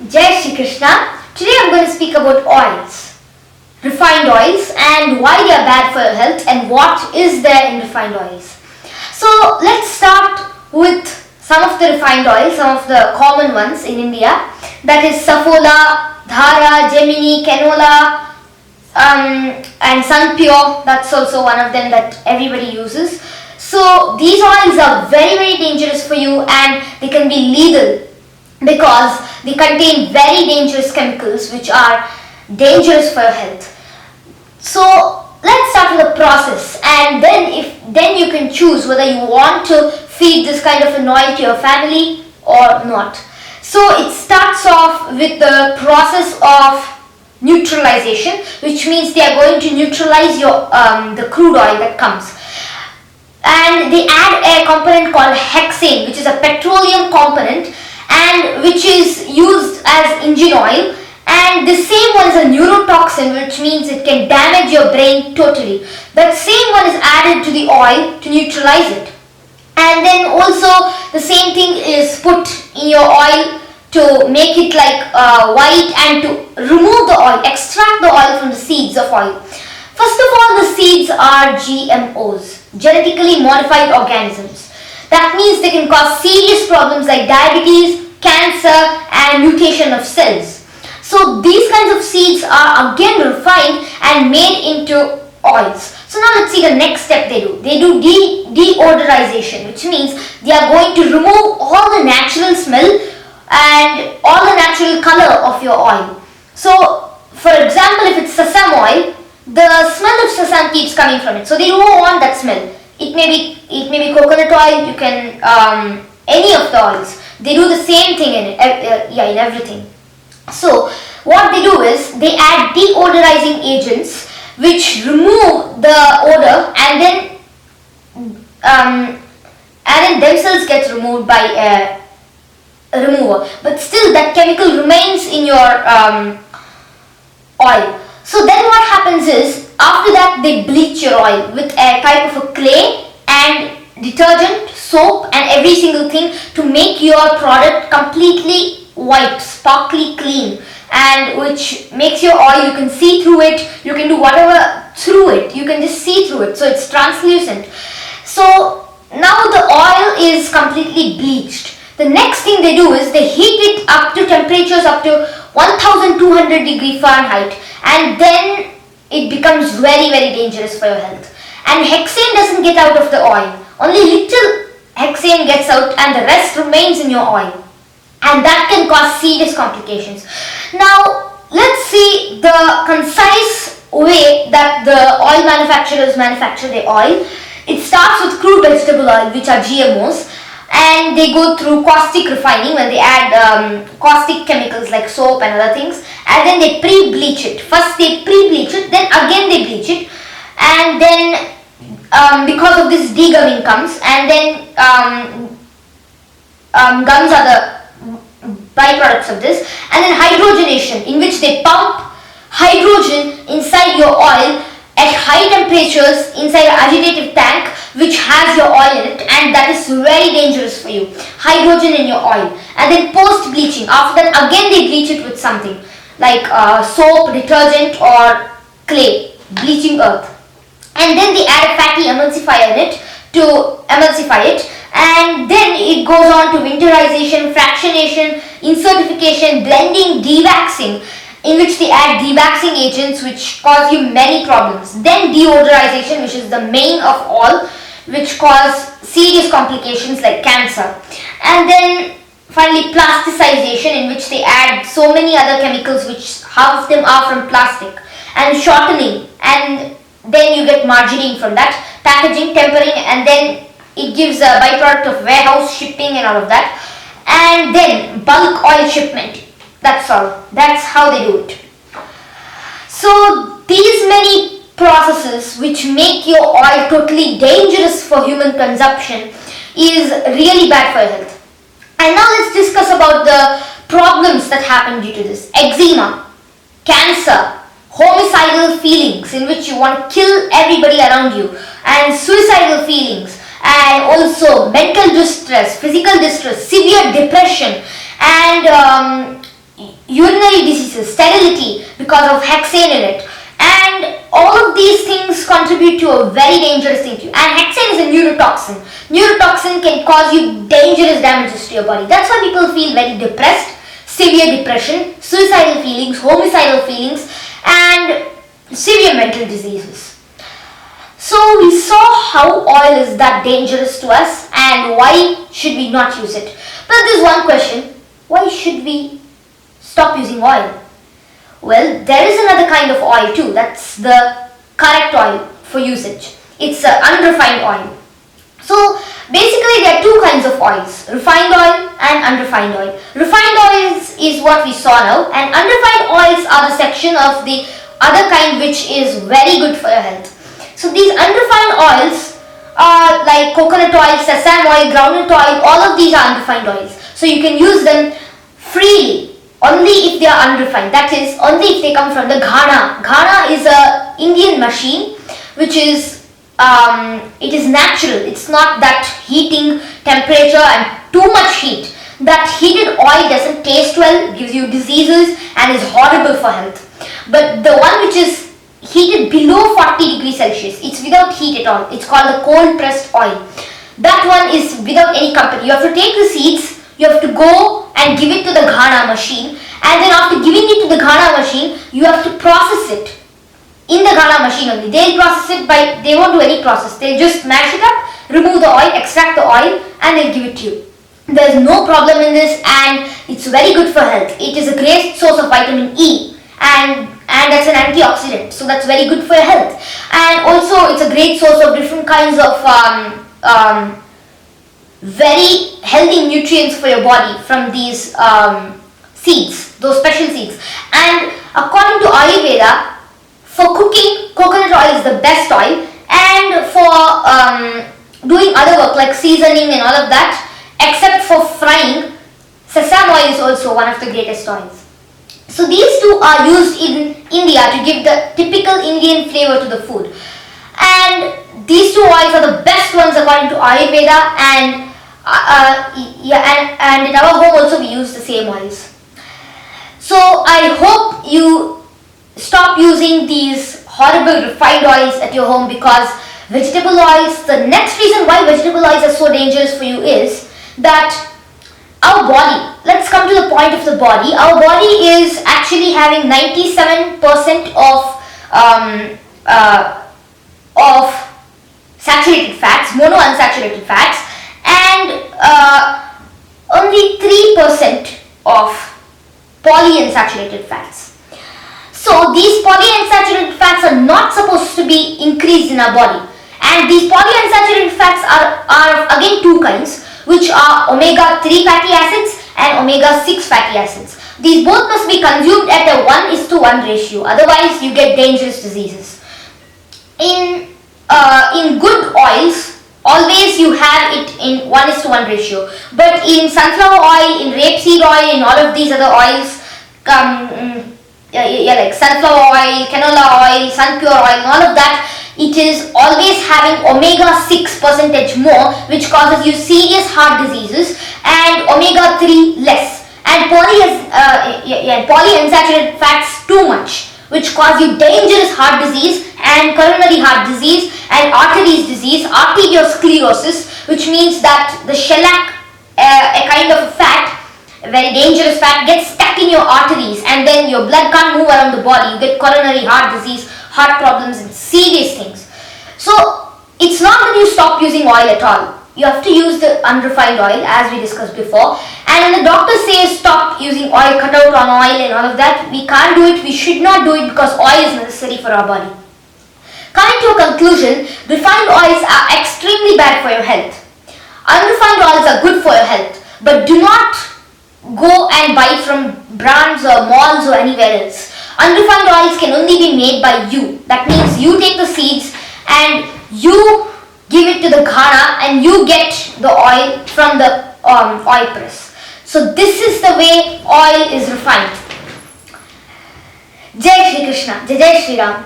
Jai Shri Krishna. Today I'm going to speak about oils, refined oils, and why they are bad for your health and what is there in refined oils. So let's start with some of the refined oils, some of the common ones in India. That is Safola, Dhara, Gemini, Canola, and Sun Pure. That's also one of them that everybody uses. So these oils are very, very dangerous for you, and they can be lethal because they contain very dangerous chemicals which are dangerous for your health. So let's start with the process, and then you can choose whether you want to feed this kind of an oil to your family or not. So it starts off with the process of neutralization, which means they are going to neutralize your the crude oil that comes. And they add a component called hexane, which is a petroleum component and which is used as engine oil. And the same one is a neurotoxin, which means it can damage your brain totally. That same one is added to the oil to neutralize it. And then also the same thing is put in your oil to make it like white and to remove the oil, extract the oil from the seeds of oil. First of all, the seeds are GMOs, genetically modified organisms. That means they can cause serious problems like diabetes, cancer, and mutation of cells. So these kinds of seeds are again refined and made into oils. So now let's see the next step they do. They do deodorization, which means they are going to remove all the natural smell and all the natural color of your oil. So for example, if it's sesame oil, the smell of sesame keeps coming from it. So they don't want that smell. It may be coconut oil, you can any of the oils. They do the same thing in everything. So what they do is they add deodorizing agents which remove the odor, and then themselves gets removed by a remover. But still that chemical remains in your oil. So then what happens is, after that they bleach your oil with a type of a clay and detergent, soap and every single thing to make your product completely white, sparkly clean, and which makes your oil, you can see through it, you can do whatever through it, you can just see through it, so it's translucent. So now the oil is completely bleached. The next thing they do is they heat it up to temperatures up to 1200 degree Fahrenheit, and then it becomes very, very dangerous for your health. And hexane doesn't get out of the oil. Only little hexane gets out and the rest remains in your oil. And that can cause serious complications. Now, let's see the concise way that the oil manufacturers manufacture their oil. It starts with crude vegetable oil, which are GMOs. And they go through caustic refining when they add caustic chemicals like soap and other things, and then they pre-bleach it. First they pre-bleach it, then again they bleach it, and then because of this degumming comes, and then gums are the byproducts of this, and then hydrogenation, in which they pump hydrogen inside your oil at high temperatures inside an agitative tank which has your oil in it, and that is very dangerous for you. Hydrogen in your oil. And then post bleaching, after that again they bleach it with something like soap, detergent or clay, bleaching earth, and then they add a fatty emulsifier in it to emulsify it, and then it goes on to winterization, fractionation, insertification, blending, dewaxing, in which they add dewaxing agents which cause you many problems. Then deodorization, which is the main of all, which cause serious complications like cancer. And then finally plasticization, in which they add so many other chemicals which half of them are from plastic. And shortening, and then you get margarine from that. Packaging, tempering, and then it gives a byproduct of warehouse shipping and all of that. And then bulk oil shipment. That's all. That's how they do it. So these many processes which make your oil totally dangerous for human consumption is really bad for your health. And now let's discuss about the problems that happen due to this. Eczema, cancer, homicidal feelings in which you want to kill everybody around you, and suicidal feelings, and also mental distress, physical distress, severe depression, and urinary diseases, sterility because of hexane in it. And all of these things contribute to a very dangerous thing to you. And hexane is a neurotoxin. Neurotoxin can cause you dangerous damages to your body. That's why people feel very depressed, severe depression, suicidal feelings, homicidal feelings, and severe mental diseases. So we saw how oil is that dangerous to us and why should we not use it. But there's one question, why should we stop using oil? Well, there is another kind of oil too. That's the correct oil for usage. It's unrefined oil. So basically there are two kinds of oils, refined oil and unrefined oil. Refined oils is what we saw now, and unrefined oils are the section of the other kind which is very good for your health. So these unrefined oils are like coconut oil, sesame oil, groundnut oil, all of these are unrefined oils. So you can use them freely only if they are unrefined, that is only if they come from the GhaaNa. GhaaNa is a Indian machine which is it is natural. It's not that heating temperature and too much heat. That heated oil doesn't taste well, gives you diseases and is horrible for health. But the one which is heated below 40 degrees Celsius, it's without heat at all. It's called the cold pressed oil. That one is without any company. You have to take the seeds, you have to go and give it to the GhaaNa machine, and then after giving it to the GhaaNa machine, you have to process it in the GhaaNa machine only. They'll process it by, they won't do any process. They'll just mash it up, remove the oil, extract the oil, and they'll give it to you. There's no problem in this, and it's very good for health. It is a great source of vitamin E, and that's an antioxidant, so that's very good for your health. And also it's a great source of different kinds of very healthy nutrients for your body from these seeds, those special seeds. And according to Ayurveda, for cooking, coconut oil is the best oil, and for doing other work like seasoning and all of that, except for frying, sesame oil is also one of the greatest oils. So these two are used in India to give the typical Indian flavor to the food. And these two oils are the best ones according to Ayurveda, and and in our home also we use the same oils. So I hope you stop using these horrible refined oils at your home, because vegetable oils, the next reason why vegetable oils are so dangerous for you is that our body, let's come to the point of the body. Our body is actually having 97% of saturated fats, monounsaturated fats, and only 3% of polyunsaturated fats. So these polyunsaturated fats are not supposed to be increased in our body. And these polyunsaturated fats are again two kinds, which are omega-3 fatty acids and omega-6 fatty acids. These both must be consumed at a 1:1 ratio, otherwise you get dangerous diseases. In good oils, always you have it in 1:1 ratio. But in sunflower oil, in rapeseed oil, in all of these other oils, like sunflower oil, canola oil, sunpure oil, and all of that, it is always having omega-6 percentage more, which causes you serious heart diseases, and omega-3 less. And polyunsaturated fats too much, which cause you dangerous heart disease and coronary heart disease and arteries disease, arteriosclerosis, which means that the shellac, a kind of fat, a very dangerous fat, gets stuck in your arteries, and then your blood can't move around the body. You get coronary heart disease, heart problems, and serious things. So it's not that you stop using oil at all. You have to use the unrefined oil, as we discussed before. And when the doctor says stop using oil, cut out on oil and all of that, we can't do it. We should not do it, because oil is necessary for our body. Coming to a conclusion, refined oils are extremely bad for your health. Unrefined oils are good for your health, but do not go and buy from brands or malls or anywhere else. Unrefined oils can only be made by you. That means you take the seeds and you give it to the GhaaNa, and you get the oil from the oil press. So this is the way oil is refined. Jai Shri Krishna, Jai Jai Shri Ram.